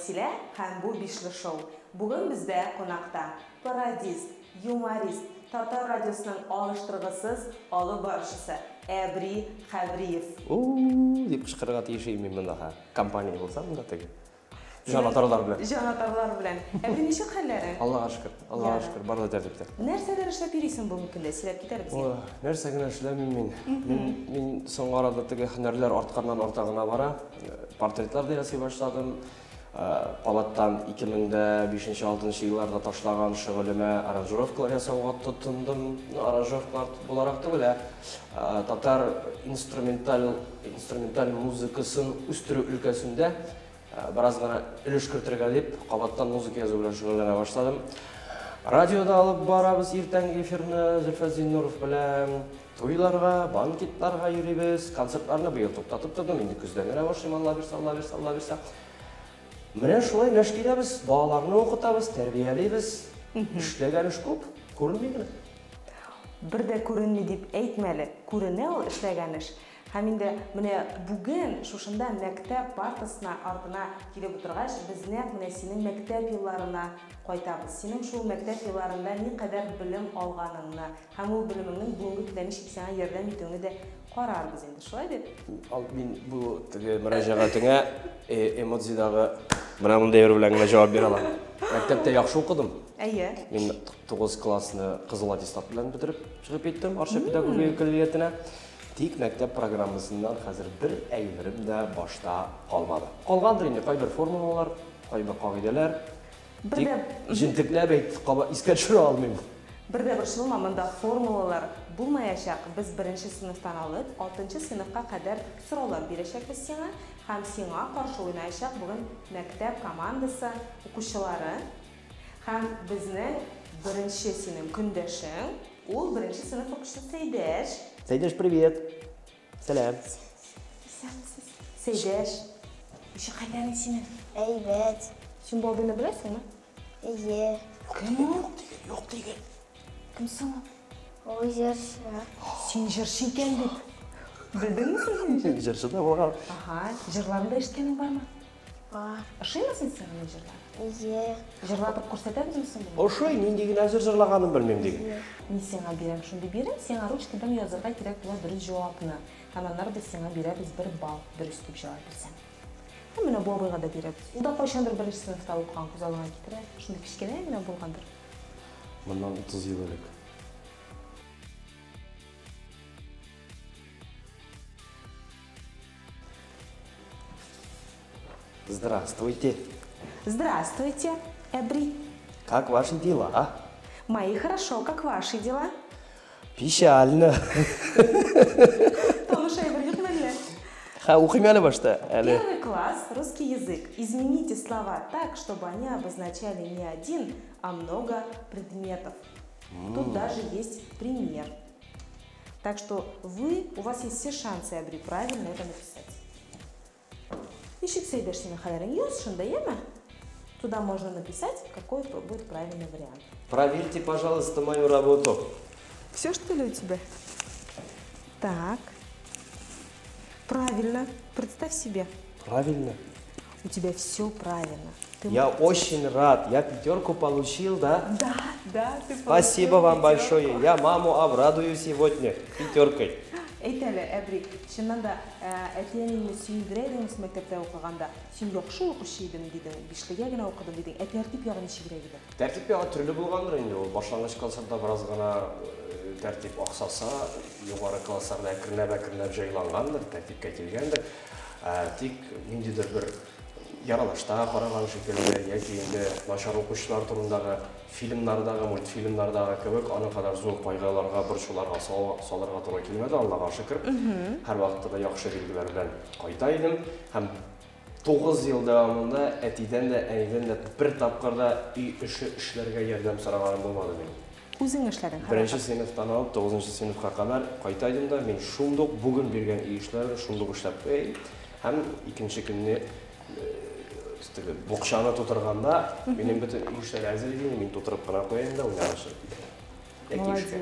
Василя һәм бу бишле шоу. Бүген бездә кунакта пародист, юморист, Татар радиосының алыштыргысыз алып барышчысы Әбри Хәбриев. Дип кычкырырга тиеш идем мин монда. Компания булса монда теге. Җанатарлар белән. Җанатарлар белән. Әбри, ничек хәлләрең? Аллага шөкер, барлык тәртиптә. Нәрсәләр эшләп йөрисең бу көндә? Сөйләп китәр безгә. Нәрсә генә эшләмим мин. Мин соңгы арада теге һөнәрләр артканнан артагына бара. Портретлар да ясый башладым. Палаттан 2005-6 елларда ташлаган шөгылемә аранжировкалар ясауга тотындым. Аранжировкалар буларак түгел, татар инструменталь музыкасын үстерү өлкәсендә бераз гына өлеш кертергә дип, кабаттан музыка язу белән шөгыльләнә башладым. Радиода алып барабыз иртәнге эфирне Зөлфәт Зиннуров белән. Туйларга, банкетларга йөрибез, концертларны быел туктатып тордым. Инде көздән генә башлыйм, Алла бирсә. Менә шулай мәш киләбез, балаларны укытабыз, тәрбиялибез. Эшләгән эш күп, күренми генә. Бер дә күренми дип әйтмәле. Күренә ул эшләгән эш. Һәм инде менә бүген шушында мәктәп партасына артына килеп утыргач, без нәкъ менә синең мәктәп елларына кайтабыз. Синең шул мәктәп елларында никадәр белем алганыңны һәм ул белемеңнең бүгенге көндә ничек сиңа ярдәм итүеңне дә карарбыз инде. Шулай дип. Мин бу теге мөрәҗәгатеңә эмодзидагы менә мондай йөрү белән генә җавап бирә алам. Мәктәптә яхшы укыдым. Әйе. Мин 9 классны кызыл аттестат белән бетереп чыгып киттем Арча педагогия коллегиятенә. Тик мәктәп программасыннан хәзер бер әйберем дә башта калмады. Калгандыр инде кайбер формулалар, кайбер кагыйдәләр. Тик җентекләп әйтеп искә төшерә алмыйм. Бер дә бер шул монда формулалар булмаячак. Без 1-нче сыйныфтан алып 6-нчы сыйныфка кадәр сораулар бирәчәкбез сиңа һәм сиңа каршы уйнаячак бүген мәктәп командасы укучылары һәм безнең 1-нче синең көндәшең, ул 1-нче сыйныф укучысы Сәйдәш. Сәйдәш, привет. Сәлам. Сәйдәш. Ничек хәлләрең синең? Әйбәт. Син балдыйны беләсеңме? Әйе. Кем ул? Юк диген. Кем соң? Ул җырчы. Син җырчы икән дип. Белдеңме син? Җырчы да булган. Аха, җырларында ишеткәнең бармы? Бар. Ошыймы син сиңа җырлар? Әйе. Җырлатып күрсәтәбезме син? Ошой нинди генә җырлаганын белмим диген. Мин сиңа бирәм, шундый бирәм, сиңа ручка белән язарга кирәк була дөрес җавапны. Һәм аннары без сиңа бирәбез 1 балл дөрес дип җавап бирсәң. Һәм менә бу абыйга да бирәбез. Ул да кайчандыр 1-нче сыйныфта укыган, күз алдына китерә. Шундый кичкенә генә булгандыр. Моннан 30 ел элек. Здравствуйте. Здравствуйте, Эбри. Как ваши дела? Мои хорошо, как ваши дела? Печально. Таныш Эбри юкмәле. Укыйм әле башта. Первый класс, русский язык. Измените слова так, чтобы они обозначали не один, а много предметов. Тут даже есть пример. Так что у вас есть все шансы, Эбри, правильно это написать. Ничек Сәйдәш синең хәлләрең юз шунда, яме? Туда можно написать, какой будет правильный вариант. Проверьте, пожалуйста, мою работу. Все, что ли, у тебя? Так. Правильно. Представь себе. Правильно. У тебя все правильно. Я очень рад. Я 5 получил, да? Да, ты Спасибо вам большое. Я маму обрадую сегодня 5. Әйт әле, Әбри, шыннан да әтиәнеңне сөйдерә идеңме мәктәптә укыганда? Син яхшы укучы идең дидең, 5-гә генә укыдым дидең. Тәртип ягы ничегрәк иде? Тәртип ягы төрле булгандыр инде. Ул башлангыч классларда бераз гына тәртип аксаса, югары классларда әкренләп җайлангандыр, тәртипкә килгәндер. Тик ниндидер бер яралашта караган шикелле, яки инде начар укучылар турындагы фильмнардагы, мультфильмнардагы кебек, аны кадәр зур пайгаларга, борчуларга салырга туры килмәде, Аллага шөкер. Һәр вакытта да яхшы билгеләр белән кайта идем. Һәм 9 ел дәвамында әтидән дә, әнидән дә бер тапкырда үй эше эшләргә ярдәм сораганым булмады мин. Үзең эшләдең. 1-нче сыйныфтан алып 9-нчы сыйныфка кадәр кайта идем да, мин шундук бүген биргән үй эшләрне шундук эшләп һәм икенче көнне букчаны тутырганда, минем бөтен үй эшләре әзер иде, мин тутырып кына куяйм да уйнашып. Молодец.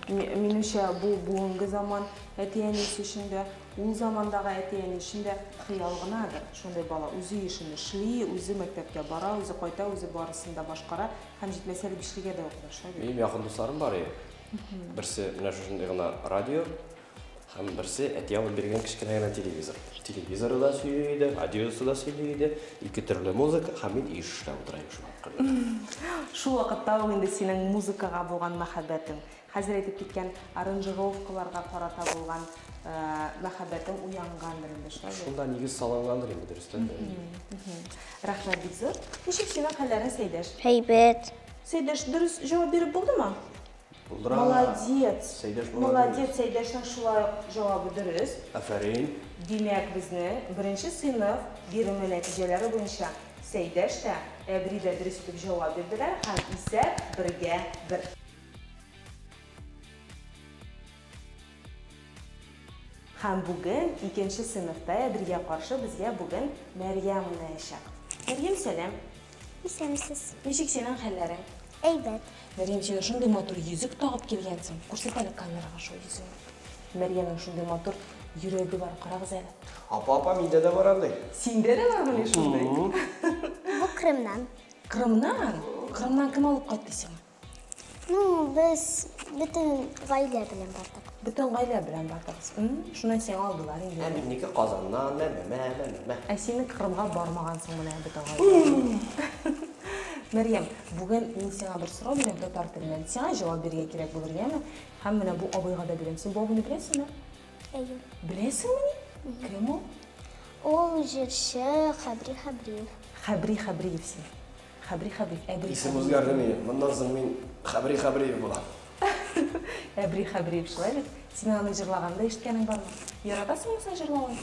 Минемчә, бу бүгенге заман әти-әнисе өчен дә ул замандагы әтиәнең ишендә хыял гынадыр. Шундай бала үзе ишен эшли, үзе мәктәпкә бара, үзе кайта, үзе барысын да башкара һәм җитмәсә дә бишлегә дә укый шулай. Минем якын дусларым бар иде. Берсе менә шушындай гына радио, һәм берсе әти алып биргән кечкенә генә телевизор. Телевизоры да сөйләйде, радиосы да сөйләйде, ике төрле музыка, һәм мин ишештә утырам шуңа. Шул вакытта ул инде синең музыкага булган мәхәббәтең, хәзер әйтеп киткән аранжировкаларга карата булган мәхәббәтең уянгандыр инде шулай. Шунда нигез салынгандыр инде дөрестән. Рәхмәт бик. Ничек синең хәлләрең, Сәйдәш? Һәйбәт. Сәйдәш дөрес җавап биреп булдымы? Булдыра. Молодец. Сәйдәш Молодец, Сәйдәшнең шулай җавабы дөрес. Афәрин. Димәк, безне беренче сыйныф бирим нәтиҗәләре буенча Сәйдәш тә, Әбри дә дөрес итеп җавап бирделәр һәм исәп 1-1. Һәм бүген икенче сыйныфта Әбригә каршы безгә бүген Мәрьям уйнаячак. Мәрьям, сәлам. Исәмсез. Ничек синең хәлләрең? Әйбәт. Мәрьям, син шундый матур йөзек тагып килгәнсең. Күрсәт әле камерага шул йөзегне. Мәрьямның шундый матур йөрәге бар, карагыз әле. Апа, миндә дә бар андай. Синдә дә бармы шундай? Бу Кырымнан. Кырымнан? Кырымнан кем алып кайтты сиңа? Без бөтен гаилә белән бардык. Бөтен гаилә белән бардыгыз. Шуннан сиңа алдылар инде. Ә минеке Казаннан, мә. Ә син Кырымга бармагансың менә бөтен гаилә. Мәрьям, бүген мин сиңа бер сорау бирәм татар теленнән. Сиңа җавап бирергә кирәк булыргамы? Һәм менә бу абыйга да бирәм. Син бу абыйны беләсеңме? Әйе. Беләсеңме? Кем ул? Ул җырчы Хәбри Хәбриев. Хәбри Хәбриев син. Хәбри Хәбриев. Әбри. Исем үзгәрдеме? Моннан соң мин Хәбри булам. Әбри Хәбриев шулай бит. Син аны җырлаганда ишеткәнең бармы? Яратасыңмы син җырлаган?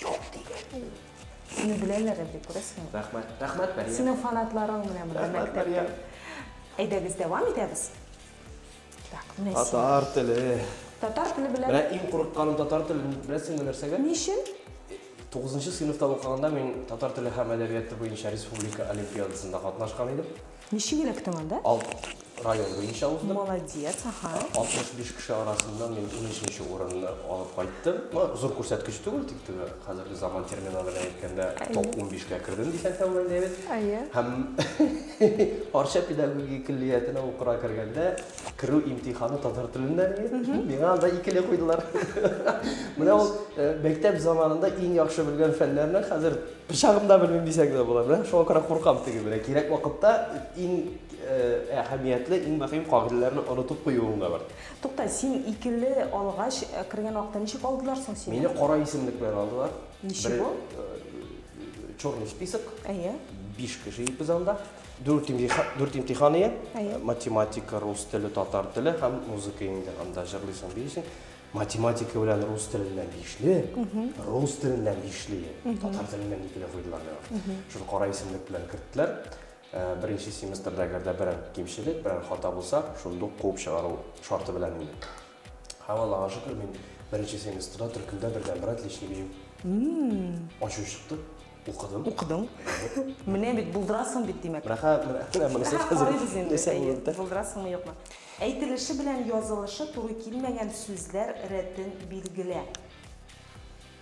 Юк дигән. Сине беләләр бит, күрәсеңме? Рәхмәт, Мәрьям. Синең фанатларың менә монда мәктәптә. Әйдәгез, дәвам итәбез. Так, менә син. Татар теле. Татар теле белән. Менә иң курыкканым татар теле беләсеңме нәрсәгә? Нишен? 9нчы сыйныфта укыганда мин татар теле һәм әдәбияты буенча республика олимпиадасында катнашкан идем. Ничек эләктең анда? Район буенча уздым. Молодец, ага. 65 кеше арасында мин 13нче урынны алып кайттым. Зур күрсәткеч түгел, тик хәзерге заман терминалары әйткәндә топ 15-кә кирдем дисәң тәмамлый дибез. Һәм Арча педагогик киллиятенә укырга кергәндә кирү имтиханы татар теленнән иде. Миңа анда икеле куйдылар. Менә ул мәктәп заманында иң яхшы белгән фәннәрне хәзер пычагымда белмим дисәң дә була. Менә шуңа күрә куркам теге белән. Кирәк вакытта иң әһәмиятле, иң мөһим кагыйдәләрне онытып куюым да бар. Тукта, син икеле алгач кергән вакытта ничек алдылар соң сине? Мине кара исемлек белән алдылар. Ничек бу? Черный список. Әйе. 5 кеше ибез анда. 4 имтихан ия. Математика, рус теле, татар теле һәм музыка инде. Анда җырлыйсың, бирсең. Математика белән рус теленнән 5-ле, рус теленнән 5-ле, татар теленнән 2-ле куйдылар. Шул кара исемлек белән керттеләр. Беренче семестрда әгәрдә берәр кимчелек, берәр хата булса, шундук куып чыгару шарты белән инде. Һәм Аллага шөкер, мин беренче семестрда төркемдә бердән-бер отличник. Ачу чыкты, укыдым. Менә бит булдырасың бит димәк. Менә монысы хәзер. Булдырасыңмы, юкмы? Әйтелеше белән язылышы туры килмәгән сүзләр рәтен билгелә.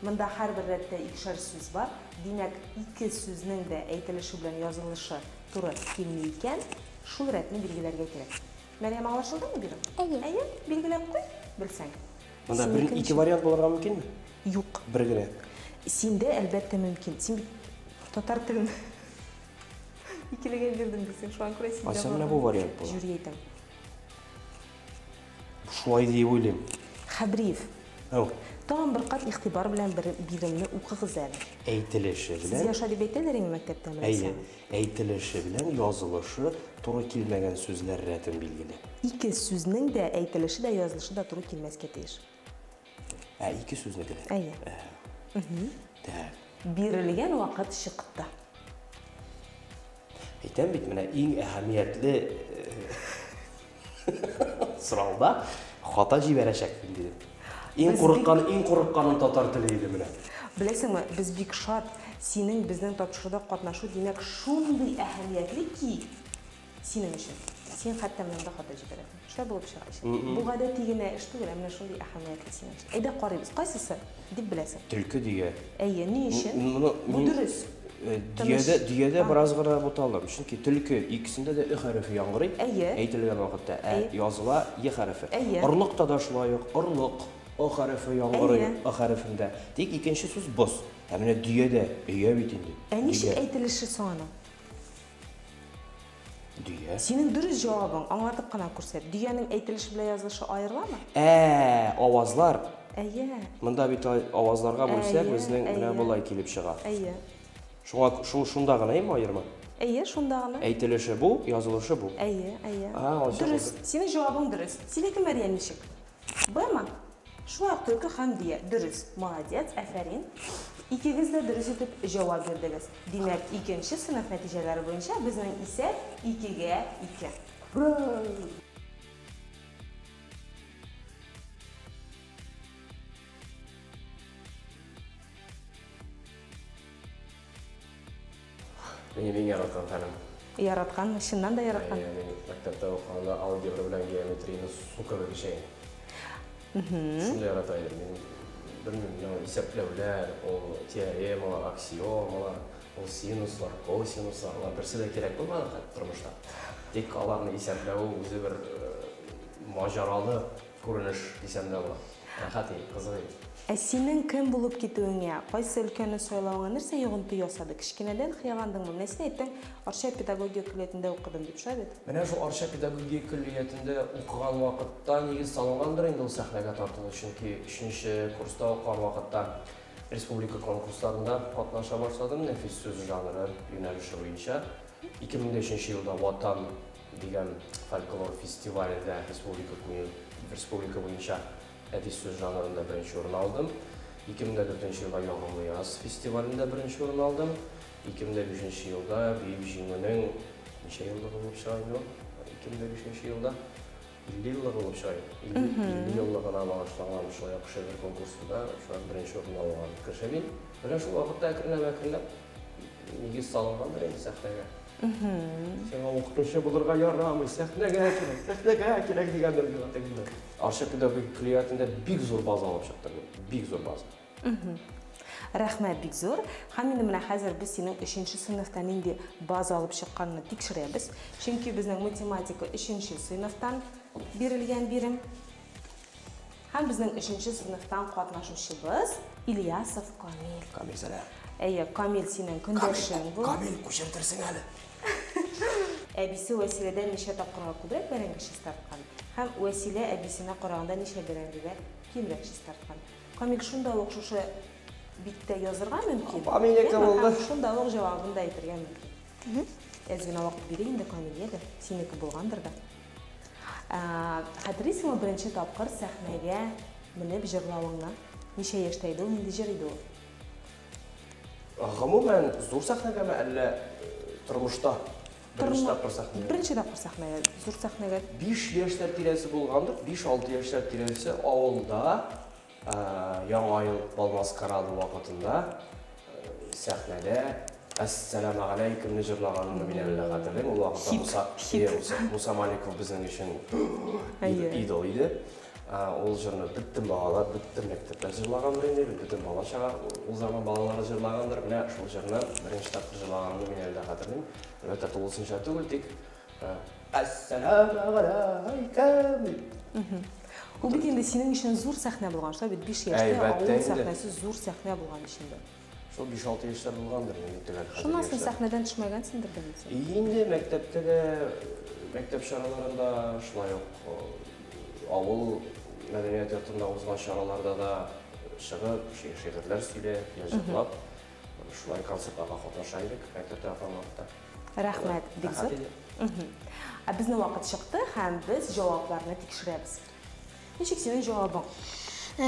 Монда һәрбер рәттә икешәр сүз бар. Димәк, ике сүзнең дә әйтелеше белән язылышы туры килми икән, шул рәтне билгеләргә кирәк. Мәрьям, аңлашылдымы бирем? Әйе. Билгеләп куй, белсәң. Монда ике вариант булырга мөмкинме? Юк. Бер генә. Синдә әлбәттә мөмкин. Син татар телен икелегә бирдең дисең, шуңа күрә синдә. Ася менә бу вариант була. Жюри әйтәм. Шулай дип уйлыйм. Хәбриев. Тагын бер кат игътибар белән биремне укыгыз әле. Әйтелеше белән. Сез яша дип әйтәләр инде мәктәптә Әйе, әйтелеше белән язылышы туры килмәгән сүзләр рәтен билгеле. Ике сүзнең дә әйтелеше дә язылышы да туры килмәскә тиеш. Ике сүзнеке дә. Әйе. Бирелгән вакыт чыкты. Әйтәм бит, менә иң әһәмиятле сорауда хата җибәрәчәк дидем. Иң курыкканым татар теле иде менә. Беләсеңме, без бик шат, синең безнең тапшыруда катнашу димәк шундый әһәмиятле ки, синең өчен. Сен хәтта менә монда хата җибәрәсең. Шулай булып чыга ишек. Бу гадәти генә эш түгел, менә шундый әһәмиятле синең өчен. Әйдә карыйбыз, кайсысы дип беләсең? Төлке дия. Әйе, ни өчен? Бу дөрес. Диядә бераз гына буталам. Чөнки төлке икесендә дә и хәрефе яңгырый. Әйе. Әйтелгән вакытта языла е хәрефе. Әйе. Орлыкта да шулай ук. Орлык о хәрефе яңгырый о хәрефендә. Тик икенче сүз боз. Ә менә диядә өя бит инде. Ничек әйтелеше соң аның? Дия. Синең дөрес җавабың аңлатып кына күрсәт. Диянең әйтелеше белән язылышы аерыламы? Авазлар. Әйе. Монда бит авазларга бүлсәк, безнең менә булай килеп чыга. Әйе. Шунда гына имма аерма. Әйе, шунда гына. Әйтелеше бу, язылышы бу. Әйе, әйе. Дөрес. Синең җавабың дөрес. Синеке Мәрьям ничек? Бма. Шулай ук төлке һәм дия. Дөрес. Молодец, афәрин. Икегез дә дөрес итеп җавап бирдегез. Димәк, икенче сыйныф нәтиҗәләре буенча безнең исәп 2-2. Ура! Мин яраткан фәнем. Яраткан, чыннан да яраткан. Мәктәптә укыганда алгебра белән геометрияны сука бирәчәк. Шунда ярата идем. Bilmiyorum, исәпләүләр, o теоремалар, аксиомалар, o синуслар, косинуслар, берсе дә кирәк булмады тормышта. Тик аларны исәпләү үзе бер маҗаралы күренеш дисәм дә була. Хәти, кызык. Синең кем булып китүеңә, кайсы өлкәне сайлауыңа нәрсә йогынты ясады? Кичкенәдән хыялландыңмы? Менә син әйттең, Арча педагогия колледжында укыдым дип шулай бит? Менә шул Арча педагогия колледжында укыган вакытта нигез салынгандыр инде ул сәхнәгә тартылу, чөнки 3нче курста укыган вакытта республика конкурсларында катнаша башладым, нәфис сүз жанры юнәлеше буенча. 2005 елда Ватан дигән фольклор фестивалендә республика буенча әдис сүз жанрында беренче урын алдым. 2004 елда Ягымлы яз фестивалендә беренче урын алдым. 2005 елда Бөек җиңүнең ничә елда булып чыга инде? 2005 елда 50 еллык булып чыга. 50 еллыгына багышланган шулай ук шигырь конкурсында шулай беренче урын алган кеше. Менә шул вакытта әкренләп нигез салынгандыр инде сәхнәгә. Сиңа укытучы булырга ярамый, сәхнәгә кирәк дигәндер инде. Арча педагогия колледжында бик зур база алып чыкты. Бик зур база. Рәхмәт, бик зур. Һәм инде менә хәзер без синең 3нче сыйныфта нинди база алып чыкканны тикшерәбез. Чөнки безнең математика 3нче сыйныфтан бирелгән бирем. Һәм безнең 3нче сыйныфтан катнашучыбыз Ильясов Камил. Камил сәлам. Әйе, Камил синең көндәшең бу. Камил күчертерсең әле. Әбисе Вәсиләдән ничә тапкырга күбрәк бәрәңге чистарткан. Һәм Вәсилә әбисенә караганда ничә бәрәңгегә кимрәк чистарткан. Камил шунда ук шушы биттә язырга мөмкин. Камиләкә булды. Шунда ук җавабын да әйтергә мөмкин. Әзгенә вакыт бирә инде Камилгә, синеке булгандыр да. Хәтерисеңме, беренче тапкыр сәхнәгә менеп җырлавыңны ничә яшьтә иде ул, нинди җыр иде ул? Гомумән зур сәхнәгәме әллә тормышта? Беренче тапкыр сәхнәгә. Беренче тапкыр сәхнәгә, зур сәхнәгә. 5 яшьләр тирәсе булгандыр, 5-6 яшьләр тирәсе авылда яңа ел балмаскарады вакытында сәхнәдә Ассаламу алейкум җырлаганны мин әллә хәтерләйм. Ул вакытта Муса Маликов безнең өчен идол иде. Ул җырны бөтен балалар, бөтен мәктәптә җырлагандыр инде, бөтен бала чага ул заман балалары җырлагандыр. Менә шул җырны беренче тапкыр җырлаганны мин әллә хәтерләйм. Әлбәттә тулысынча түгел, тик Ассаламу алейкум. Ул бит инде синең өчен зур сәхнә булган, шулай бит 5 яшьтә авыл сәхнәсе зур сәхнә булган өчен. Шул 5-6 яшьләр булгандыр инде төгәл. Шуннан соң сәхнәдән төшмәгәнсеңдер дә инде. Инде мәктәптә дә, мәктәп чараларында шулай ук авыл мәдәният йортында узган чараларда да чыгып, шигырьләр сөйләп, җырлап, шулай концертларга катнаша идек мәктәптә вакытта. Рәхмәт, бик зур. Безнең вакыт чыкты һәм без җавапларны тикшерәбез. Ничек синең җавабың?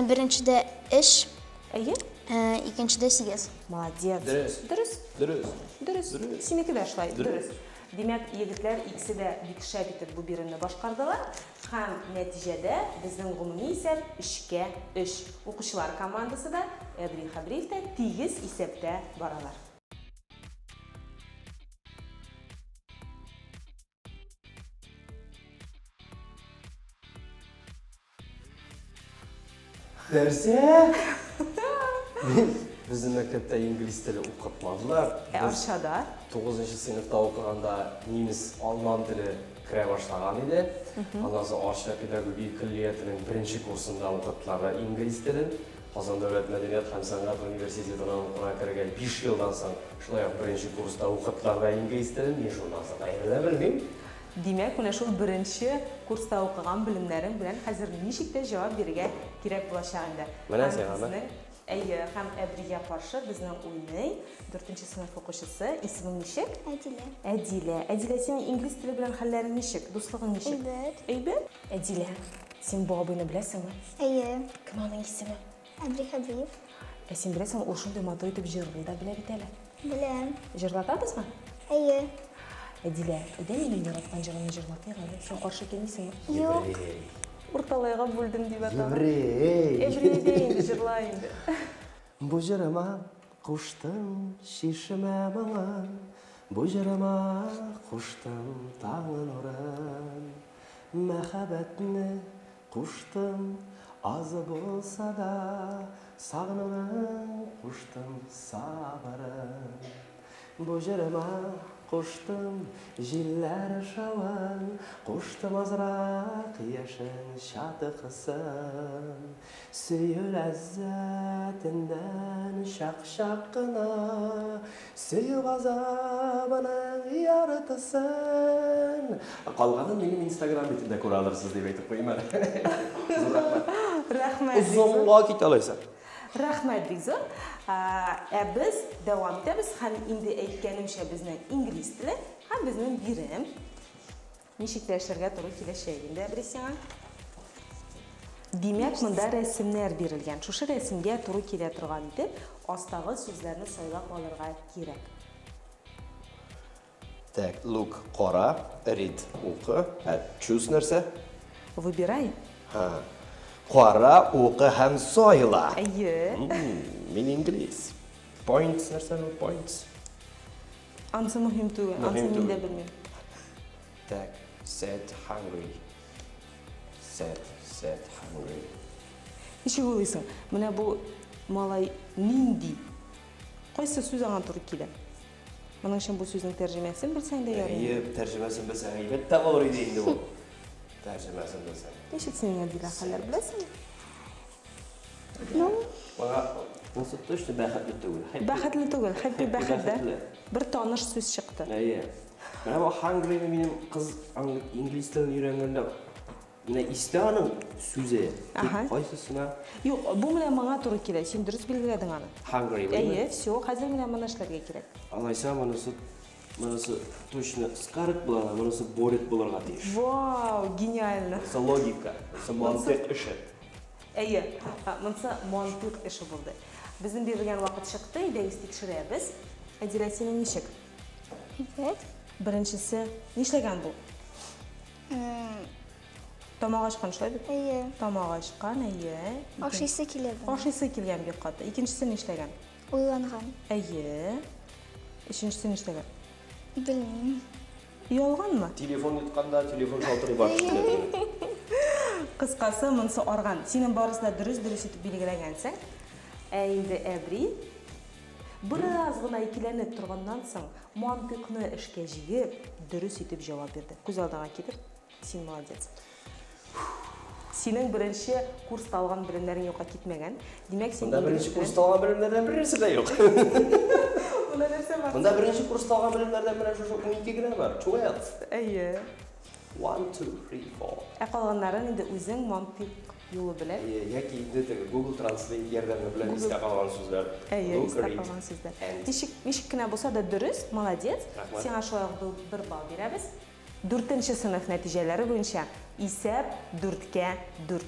Беренчедә эш, Әйе? икенчедә 8. Молодец. Дөрес. Синеке дә шулай, дөрес. Димәк, егетләр икесе дә бик шәп итеп бу биренне башкардылар һәм нәтиҗәдә безнең гомуми исәп 3-3. Укучылар командасы да Әбри Хабриев тә тигез исәптә баралар. Нәрсе? Біздің мектепте инглиз тілі оқытмадылар. Аршада. 9-шы сыныпта оқығанда неміс алман тілі кіре баштаған еді. Андан соң Арша педагогия күллиятының бірінші курсында оқытылар инглиз тілін. Қазан дәулет мәдениет һәм сәнгать университетінің оқуына кірген 5 жылдан соң шулай бірінші курста оқытылар инглиз тілін. Мен шундан соң әлі білмеймін. Демек, менә шул беренче курста укыган белемнәрем белән хәзер ничек тә җавап бирергә кирәк булачак инде. Менә сиңа. Әйе, һәм Әбригә каршы безнең уйный 4-нче сыйныф укучысы. Исемең ничек? Әдилә. Әдилә. Әдилә, синең инглиз теле белән хәлләрең ничек? Дуслыгың ничек? Әйбәт. Әйбәт. Әдилә, син бу абыйны беләсеңме? Әйе. Кем аның исеме? Әбри Хәбиев. Син беләсең, ул шундый матур итеп җырлый да белә бит әле. Беләм. Җырлатабызмы? Әйе. Әдилә, өйдә минем яраткан җырымны җырлатыйк әле. Син каршы килмисеңме? Юк. Урталайга бүлдем дип атам. Еврей. Эбридей җырлай инде. Бу җырыма куштым шишемә моңа, бу җырыма куштым таңы нурын. Мәхәббәтне куштым аз булса да, сагынуын куштым сабырын. Бу җырыма куштым җилләр шавын, куштым азрак яшен шатыксын. Сөю ләззәтеннән шак-шак кына, сөю газабының яртысын. Калганын минем Instagram битендә күрә алырсыз дип әйтеп куйман. Рәхмәт. Узымга китә алайсың. Рәхмәт бик зур. Без дәвам итәбез һәм инде әйткәнемчә безнең инглиз теле һәм безнең бирем ничек тә эшләргә туры киләчәк инде Әбрисиңа. Димәк, монда рәсемнәр бирелгән. Шушы рәсемгә туры килә торган итеп, астагы сүзләрне сайлап алырга кирәк. Так, look, кара, read, укы, choose нәрсә? Выбирай. Кара, укы һәм сайла. Әйе. Мин инглиз. Points нәрсә? Points. Ансы мөһим түгел. Ансы мин дә белмим. Так, sad, hungry. Sad, hungry. Ничек уйлыйсың? Менә бу малай нинди? Кайсы сүз аңа туры килә? Моның өчен бу сүзнең тәрҗемәсен белсәң дә ярый. Әйе, тәрҗемәсен белсәң, әлбәттә булыр иде инде бу. Тәрҗемәсен белсәң. Ничек син Әдилә хәлләр беләсеңме? Монсы точно бәхетле түгел. Бәхетле түгел, happy бәхетле. Бер таныш сүз чыкты. Әйе. Менә бу hungry минем кыз инглиз телен өйрәнгәндә менә истә аның сүзе. Кайсысына? Юк, бу менә моңа туры килә. Син дөрес билгеләдең аны. Hungry. Әйе, все, хәзер менә моны эшләргә кирәк. Алайса монысы точно скарык була, монысы борет булырга тиеш. Вау, гениально. Это логика, это мантык эше. Әйе, монысы мантык эше булды. Безнең бирелгән вакыт чыкты, идегез тикшерәбез. Әдилә, синең ничек? Әйбәт. Беренчесе, нишләгән бу? Тамак ачкан шулай бит? Әйе. Тамак ачкан, әйе. Ашыйсы килә. Ашыйсы килгән бик каты. Икенчесе нишләгән? Уйланган. Әйе. Өченчесе нишләгән? Белмим. Ялганмы? Телефон тотканда телефон шалтырый башлады. Кыскасы, монысы арган. Синең барысында дөрес итеп билгеләгәнсең. Инде Әбри бераз гына икеләнеп торганнан соң мантыкны эшкә җыеп, дөрес итеп җавап бирде. Күз алдыңа китеп, син молодец. Синең беренче курста алган белемнәрең юкка китмәгән. Димәк, син беренче курста алган белемнәрдән берсе дә юк. Монда нәрсә бар? Монда беренче курста алган белемнәрдән менә шушы 12 генә бар. Чуят. Әйе. 1 2 3 4. Калганнарын инде үзең мантык юлы белән. Яки инде Google Translate ярдәме белән истә калган сүзләр. Әйе, истә калган сүзләр. Ничек кенә булса да дөрес, молодец. Сиңа шулай бер балл бирәбез. 4-нче сыйныф нәтиҗәләре буенча исәп 4-кә 4.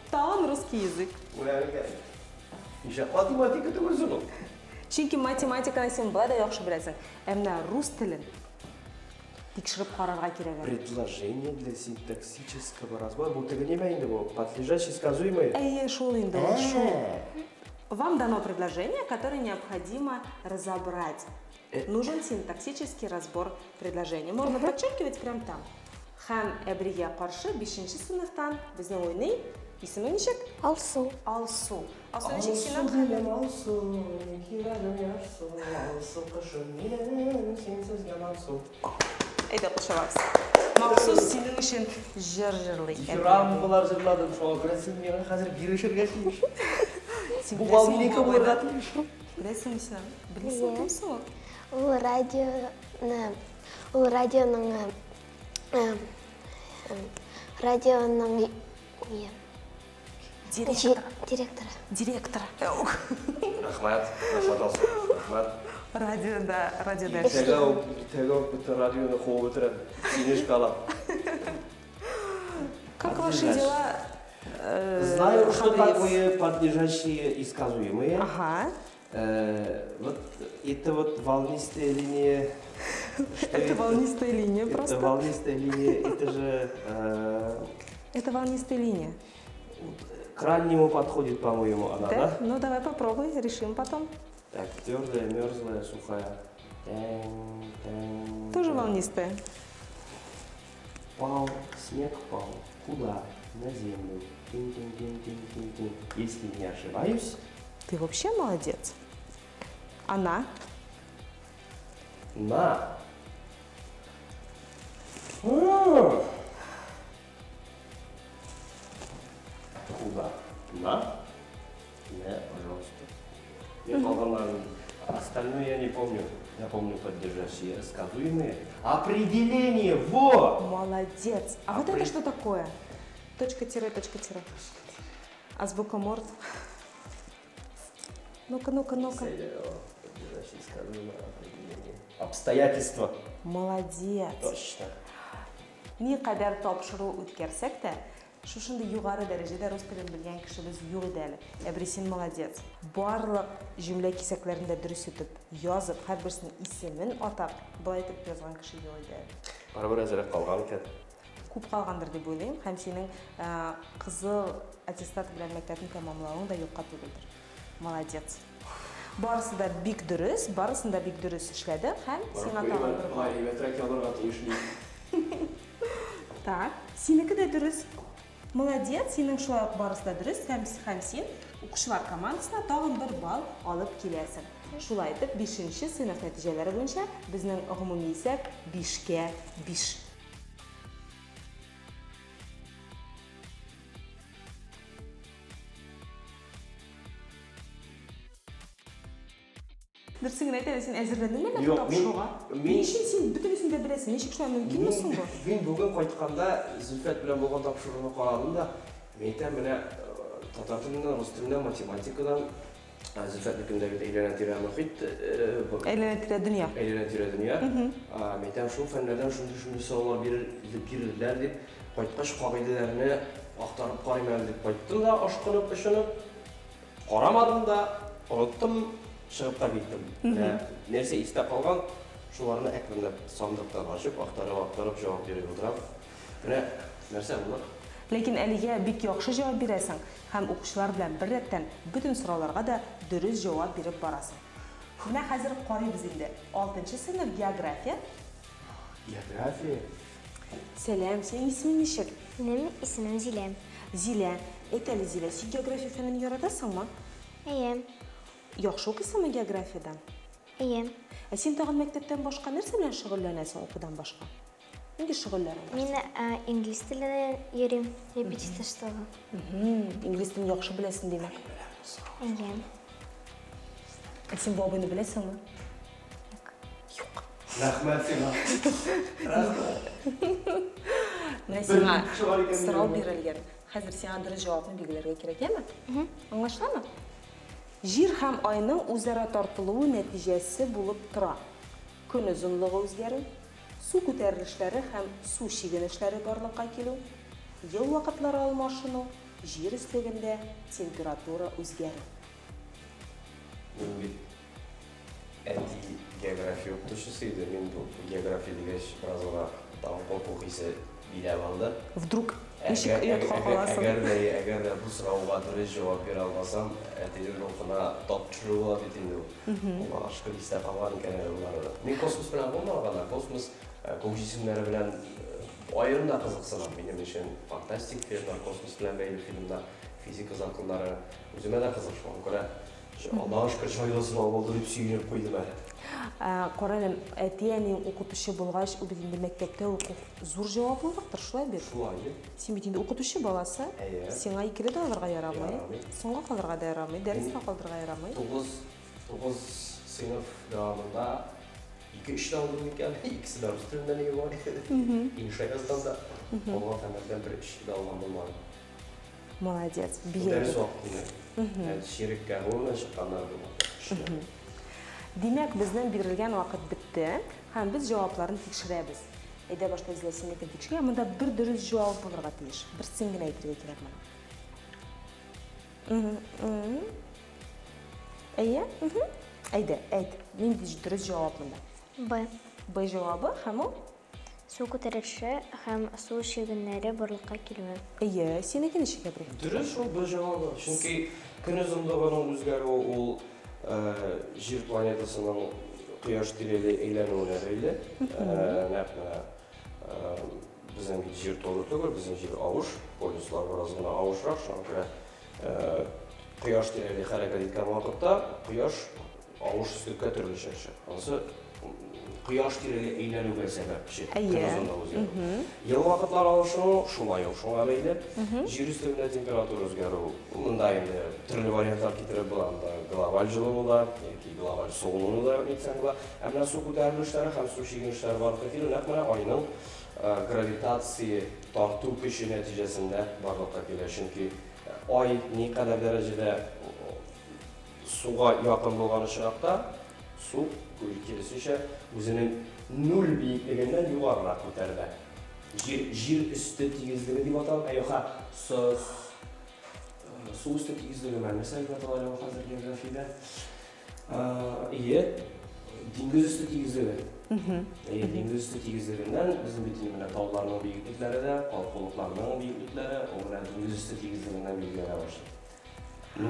Тагын русский язык. Нишләп математика түгел. Чөнки математиканы син бала да яхшы беләсең. Әмма рус телен тикшереп карарга кирәк. Предложение для синтаксического разбора. Бу теге нимә инде бу? Подлежащий сказуемый. Әйе, шул инде ул. Вам дано предложение, которое необходимо разобрать. Нужен синтаксический разбор предложения. Можно подчеркивать прямо там. Хам әбригә каршы 5-нче сыйныфтан безнең уйный исеме ничек? Алсу. Алсу. Алсу ничек синең хәлең? Әйдә кушабыз. Махсус синең өчен җыр җырлый. Рамбалар җырладым, шуңа күрә син миңа хәзер бирешергә тиеш. Бу балминеке булырга тиеш. Беләсеңме син? Беләсең кемсең? Ул радионың директоры. Директор. Рахмат, рахмат. Радиода Тәгәү бөтен радионы куып бетерәм. Сине шкала. Как ваши дела? Знаю, что такое подлежащие и сказуемые. Ага. Вот это вот волнистая линия. Это волнистая линия просто. Это волнистая линия, это же... Это волнистая линия. К раннему подходит, по-моему, она, да? Ну давай попробуй, решим потом. Так, твердая, мерзлая, сухая. Тоже волнистая. Пал, снег пал. Куда? На землю. Тин-тин-тин-тин-тин-тин. Если не ошибаюсь... Ты вообще молодец. Она? На. Куда? На? Не, пожалуйста. Остальное я не помню. Я помню поддержащие, сказуемые. Определение! Во! Молодец. А вот это что такое? Точка-тире, точка-тире. Азбука Морзе. Ну-ка. Поддержащие, сказуемые, определение. Обстоятельства. Молодец. Точно. Ни кадәр тапшыру үткәрсәк тә, шушындай югары дәрәҗәдә рус телен белгән кешебез юк иде әле. Әбрисин молодец. Барлык җөмлә кисәкләрендә дөрес итеп язып, һәрберсенең исемен атап, былай итеп язган кеше юк иде. Барыбер әзрәк калган икән. Күп калгандыр дип уйлыйм, һәм синең кызыл аттестат белән мәктәпне тәмамлавың да юкка түгелдер. Молодец. Барысы да бик дөрес эшләде һәм сиңа тагын бер бал. Гаибәтрәк язарга тиешле. Так, синеке дә дөрес. Молодец, синең шулай ук барысы да дөрес һәм син укучылар командасына тагын бер балл алып киләсең. Шулай итеп 5-нче сыйныф нәтиҗәләре буенча безнең гомуми исәп 5-кә 5. Дөресен әйтәләр, син әзерләндеңме тапшыруга? Ничек син бөтенесен дә беләсең? Ничек шулай мөмкин соң бу? Мин бүген кайтканда Зөлфәт белән булган тапшыруны карадым да, мәйтәм менә татар теленнән, рус теленнән, математикадан, Зөлфәтнекендәге әйләнә-тирә мөхит, Әйләнә-тирә дөнья. Әйләнә-тирә дөнья. Мәйтәм шул фәннәрдән шундый сораулар бирелделәр дип, кайткач кагыйдәләрне актарып карыйм дип кайттым да, ашкынып, ышынып, карамадым да, оныттым. Чыгып та киттем. Нәрсә истә калган, шуларны әкренләп сандыктан ачып, актарып җавап биреп утырам. Менә нәрсә булыр? Ләкин әлегә бик яхшы җавап бирәсең һәм укучылар белән бер рәттән бөтен сорауларга да дөрес җавап биреп барасың. Менә хәзер карыйбыз инде. 6-нчы сыйныф география. География. Сәлам, синең исемең ничек? Минем исемем Зилә. Зилә. Әйт әле, Зилә, син география фәнен яратасыңмы? Әйе. Яхшы укыйсыңмы географиядан? Әйе. Ә син тагын мәктәптән башка нәрсә белән шөгыльләнәсең укудан башка? Нинди шөгыльләрең? Мин инглиз теленә йөрим, репетиторствога. Инглиз телен яхшы беләсең димәк. Әйе. Ә син бабыйны беләсеңме? Юк. Рәхмәт сиңа. Рәхмәт. Менә сиңа сорау бирелгән. Хәзер сиңа дөрес җавапны билгеләргә кирәк, әйме? Аңлашыламы? Җир һәм айның үзара тартылуы нәтиҗәсе булып тора. Көн озынлыгы үзгәрү, су күтәрелешләре һәм су чигенешләре барлыкка килү, ел вакытлары алмашыну, җир өслегендә температура үзгәрү. Мин бит әти география укытучысы иде. Мин бу география дигәч, беразга тагын укыйсы биләп алды. Вдруг Ишек ұятқа қаласың. Әгер де бұл сұрауға дұрыс жауап бере алмасам, әтелер оқына тапшыру болады етемді. Оға ашқы листе қалған кәне оларды. Мен космос білен болмағана, космос көкжесімдері білен айырында қызықсынам. Менің үшін фантастик фильмдар, космос білен бәйлі фильмдар, физика зақылдары өзіме де қызық шуан көре. Аллаға шүкір жайласын ал болды деп сүйініп қойдым әлі. Қораным, әтияның оқытушы болғаш, өбетінде мектепте оқу зор жауап болдықтыр, шылай бер? Шулай, Сен бетінде оқытушы баласы, сеңа екілі де алырға ярамай, соңға қалырға да ярамай, дәрісқа қалдырға ярамай. 9 сынып дауамында 2-3 алдым екен, ikisi de Rus тілінен еге бар еді. İnşa yazdan da olma temelde bir 3 alған болмады. Молодец, Дәріс уақытында. Шерікке ғылымнан шыққандар болмады. Демек, біздің берілген уақыт бітті, һәм біз жауапларын текшіребіз. Әйді башта ізлесін екен текшіге, мұнда бір дұрыс жауап болырға тиіш. Бір сіңген әйтірге керек мұна. Әйе? Әйді, әйт. Мен де дұрыс жауап мұнда. Б. Б жауабы, һәм ол? Су көтеріші һәм су шегінлері барлыққа келуі. Әйе, сен екен ішіге бірі? Дұрыс ол бір жауабы. Чүнки күн ұзындығының өзгәрі ол жер планетасының құяш тирелі әйленуіне бәйлі. Біздің жер толы түгіл, біздің жер ауыш, полюслар біразғына ауышырақ. Шаңқыра құяш тирелі қарекет еткен уақытта құяш ауыш үстікке түрлі шәрші. Анысы құяш тирелі әйленуге сәбәпші. Ел вақытлар алышының шулай шуңа бәйлі. Жер үстігінде температура өзгеру. Мұнда енді түрлі варианттар кетіріп бұланда глобаль жылуы да, глобаль соғылуы да нетсен бұла. Әміне су көтеріліштері һәм су шегініштері барлыққа келу. Әміне айның гравитация тарту күші нәтижесінде барлыққа келу. Чүнки ай не қадар дәрежеде суға яқын болғаны шырақта, су келісінше өзінің 0 биіктігінен юғарырақ көтерді. Жер үсті тегіздігі деп аталып, әйоға су үсті тегіздігі мәлмесі деп аталып қазір географияда. Деңгіз үсті тегіздігі. Деңгіз үсті тегіздігінен біздің бетініміне тауларының биіктіктері де, қалқолықларының биіктіктері, оңына деңгіз үсті тегіздігінен белгілері башлайды. 0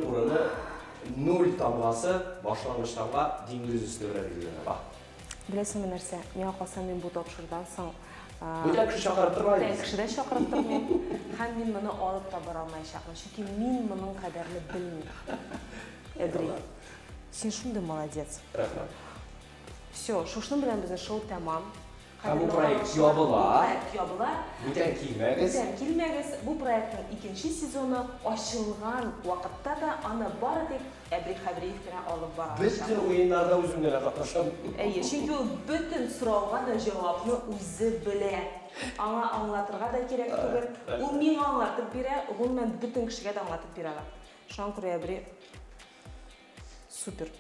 ұрыны 0 тамғасы башланғыштанға деңгіз үсті белгілері бар. Білесің мен нәрсе, мен қалсам мен бұл топшырдан соң Өтен кіші шақырып тұрмайды. Кішіден шақырып тұрмын. Һәм мен мұны алып та бара алмай шақырым. Чүнки мен мұның қадәрні білмеймін. Әбірей, сен шундай молодец. Рахмет. Все, шушның білен біздің шоу тәмам. Һәм бұл проект ябыла. Бүтән килмәгіз. Бүтән килмәгіз. Бұл проекттің 2-ші сезоны ашылған уақытта да аны бары тек Әбрей Хабриев кенә алып бара. Бүтін ойындарда өзімден қатнашам. Әйе, чөнки ул бүтін сұрауға да жауапны үзе белә. Аңа аңлатырга да керек түгел. Ул миңа аңлатып бирә, ул мен бүтін кешегә дә аңлатып бирә. Шуңа күрә Әбрей супер.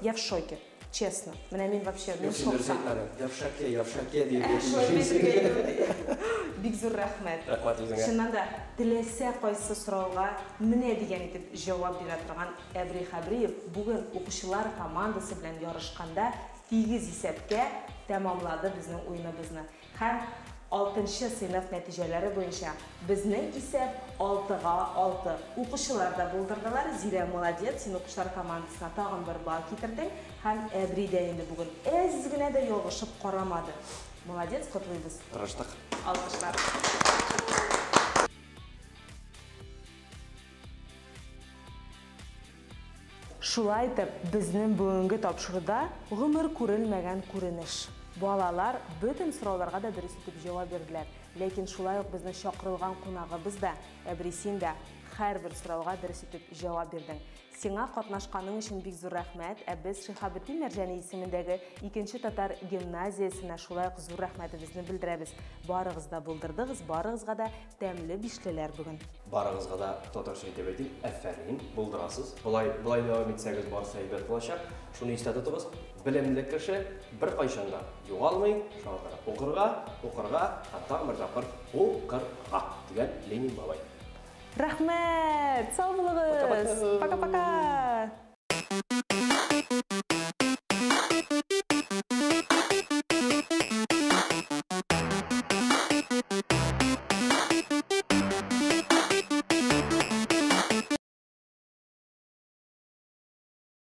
Я в шоке. Честно. Мен вообще в шоке. Я в шоке deyip. Бик зур рәхмәт. Рәхмәт үзеңә. Шуннан да теләсә кайсы сорауга менә дигән итеп җавап бирә торган Әбрей Хабриев бүген укучылар командасы белән ярышканда тигез исәпкә тәмамлады безнең уеныбызны. Һәм 6-нчы сыйныф нәтиҗәләре буенча безнең исәп 6-га 6. Укучылар да булдырдылар. Зирә молодец, син укучылар командасына тагын бер бал китердең. Һәм Әбрей дә инде бүген әз генә дә ялгышып карамады. Молодец, котлыйбыз. Тырыштык. Алкышлар. Шулай итеп, безнең бүгенге тапшыруда гомер күрелмәгән күренеш. Балалар бүтән сорауларга да дөрес итеп җавап бирделәр. Ләкин шулай ук безнең чакырылган кунагыбыз да, Әбрей, син дә һәрбер сорауга дөрес итеп җавап бирдең. Сиңа катнашканың өчен бик зур рәхмәт. Без Шиһабетдин Мәрҗани исемендәге 2-нче татар гимназиясенә шулай ук зур рәхмәтебезне белдерәбез. Барыгыз да булдырдыгыз, барыгызга да тәмле бишлеләр бүген. Барыгызга да татарча әйтеп әйтим, афәрин, булдырасыз. Булай дәвам итсәгез барса әйбәт булачак. Шуны истә тотыгыз. Белемле кеше бер кайчанда югалмый, шуңа укырга, хәтта бер тапкыр укырга дигән Ленин бабай. Рәхмәт! Сау булыгыз! Пока-пока!